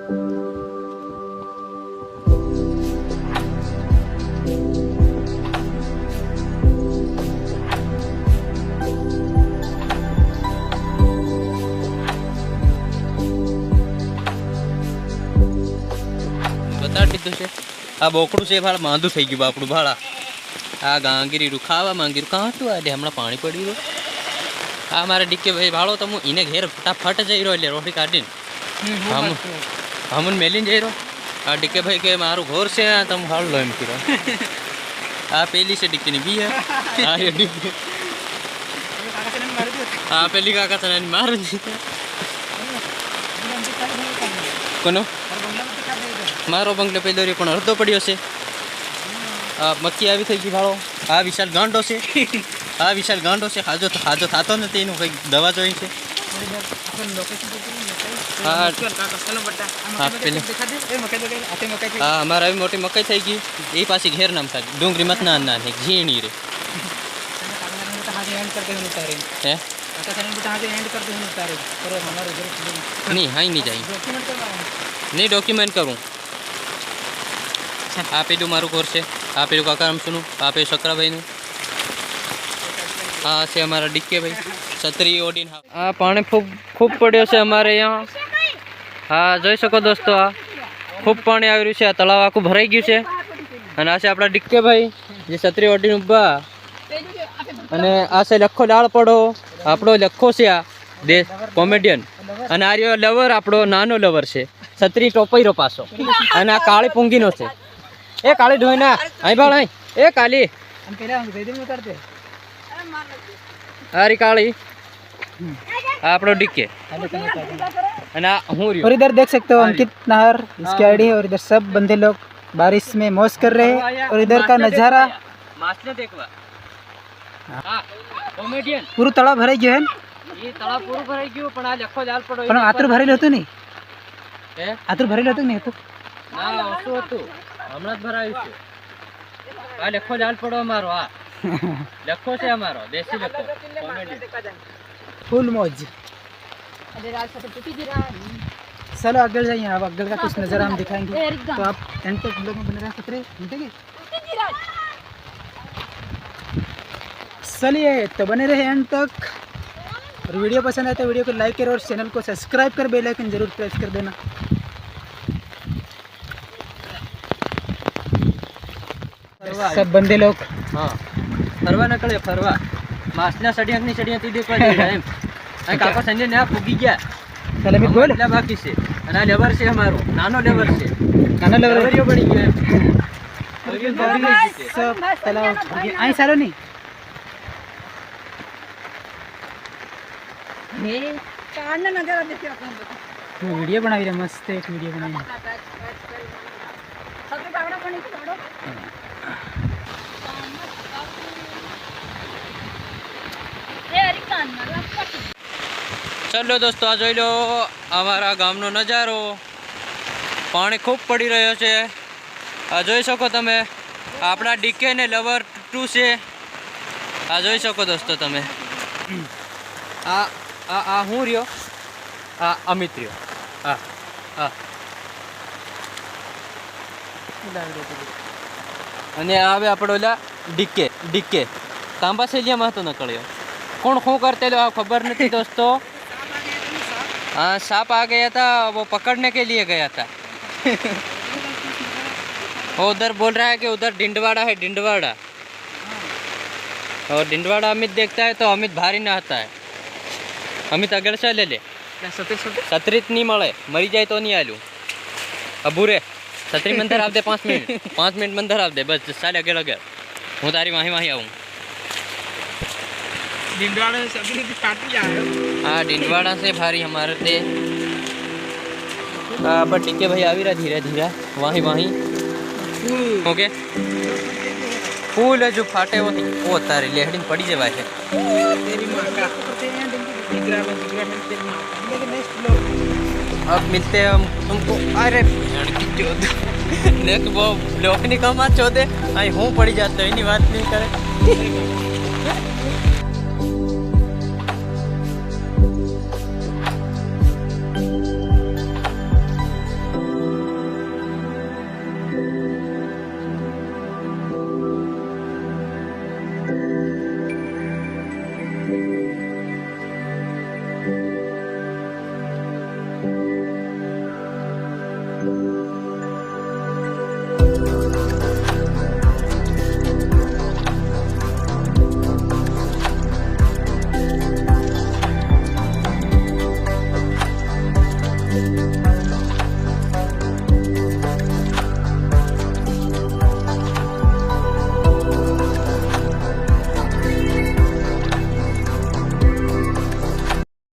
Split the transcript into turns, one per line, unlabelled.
બતા દીધું છે આ બોકડું છે ભાળ માંદું થઈ ગયું બાપડું ભાળા આ ગાંગીરી ખાવા માંગીરું કાં હતું આ હમણાં પાણી પડી રહ્યું આ મારા ડીકે ભાઈ ભાળો તો હું એને ઘેર ફટાફટ જઈ રહ્યો એટલે રોટી કાઢીને હમુન મેલીને જઈ રહ્યો આ ડીકે ભાઈ કે મારું ઘોર છે તમે ભાળ લો એમ કીધો આ પેલી છે ડીકેની બી હે આ ડીકે આ પેલી કાકા તને મારું કોનો મારો બંગલો પેલો રે પણ અડધો પડ્યો છે આ મક્કી આવી થઈ ગઈ ભાળો આ વિશાલ ગાંડો છે આ વિશાલ ગાંડો છે હાજો થતો નથી એનું કંઈક દવા જોઈ છે હા અમારે આવી મોટી મકાઈ થઈ ગઈ એ પાછી ઘેર નામ થાય ડુંગળી મત ના ના ઝીણી રે હે नहीं हाँ ही नहीं जाए नहीं डॉक्यूमेंट करूँ આ પેલું મારું ઘર છે આ પેલું કાકા રમશુંનું આ પેલું શકરાભાઈનું આ છે અમારા ડીકે ભાઈ છત્રી ઓડીને આ પાણી ખૂબ પડ્યો છે અમારે અહીંયા હા જોઈ શકો દોસ્તો આ ખૂબ પાણી આવી રહ્યું છે આ તળાવ આખું ભરાઈ ગયું છે અને આ છે આપણા ડીકે ભાઈ જે છત્રી ઓડીને ઊભા અને આ છે લખો લાળ પડો આપણો લખો છે આ દેશ કોમેડિયન અને આ રહ્યો લવર આપણો નાનો લવર છે છત્રી ટોપાઈરો પાસો અને આ કાળી પૂંગીનો છે એ કાળી ઢોઈના અહીં ભાળ અહીં એ કાલી હારી કાળી આપણો ડીકે અને હું
और इधर देख सकते हो अंकित नाहर इसकी आईडी है और इधर सब बंदे लोग बारिश में मौज कर रहे हैं और इधर का नज़ारा
માછને દેખવા હા કોમેડિયન
પૂરું તળાવ ભરાઈ ગયું
એ તળાવ પૂરું ભરાઈ ગયું પણ આ લખો જાલ પડો
પણ આતરું ભરેલું હતું નહીં
હે
આતરું ભરેલું હતું નહીં હતું
ના ઓછું હતું હમણાં જ ભરાયું છે આ લખો જાલ પડો અમારો આ લખો છે અમારો દેશી લખો કોમેડિયન
फुल मौज चलो आगे जाइए अब अगल का कुछ नज़ारा हम दिखाएंगे तो आप एंड तक ब्लॉग में बने रह सकते मिलेंगे चलिए तो बने रहे एंड तक और वीडियो पसंद आए तो वीडियो को लाइक करो और चैनल को सब्सक्राइब कर बेल आइकन जरूर प्रेस कर देना सब बंदे लोग
હા ફરવા નીકળ્યો ફરવા માછના સડિયાકની સડિયા તી દેખવા જઈ રહ્યા એમ આ કાકા સંજય ને આ ફૂગી ગયા
चलो मैं बोल
એટલા બાકી છે અને આ લેવર છે અમારો નાનો લેવર છે
खाना लग
લેવરિયો બની ગયો એમ
सब तालाब आई सारो नहीं वीडियो बना रहे मस्त एक वीडियो बनाई
ચલો દોસ્તો આ જોઈ લો અમારા ગામનો નજારો પાણી ખૂબ પડી રહ્યો છે આ જોઈ શકો તમે આપણા ડીકે ને લવર 2 છે આ જોઈ શકો દોસ્તો તમે આ આ આ હું રહ્યો આ અમિત રહ્યો આ આ અને આવે આપણો ઓલા ડીકે તાંબા સેલિયામાં હતો નકળ્યો कौन खूँ करते लो आप खबर नहीं दोस्तों हाँ सांप आ गया था वो पकड़ने के लिए गया था वो उधर बोल रहा है कि उधर डिंडवाड़ा है डिंडवाड़ा और डिंडवाड़ा अमित देखता है तो अमित भारी ना आता है अमित अगड़ से ले ले सतरीत नहीं मळे मरी जाए तो नहीं आलू अबू रे सतरी मंदिर आप दे 5 मिनट मंदिर आप दे बस साले अगड़ अगड़ हूँ तारी वहीं आऊँ
डिंडवाड़ा से अभी काटी जा रहे हो
हाँ डिंडवाड़ा से भारी हमारे थे पर टिके भाई आ रहा धीरे धीरे वहीं ओके फूल है जो फाटे वो तारे लेहड़ी पड़ी जाए है अब मिलते हैं हम तुमको अरे नेक्स्ट वो लोग नहीं कमा चौदे आई हूँ पड़ी जाते हैं इन्हीं बात नहीं करे
है।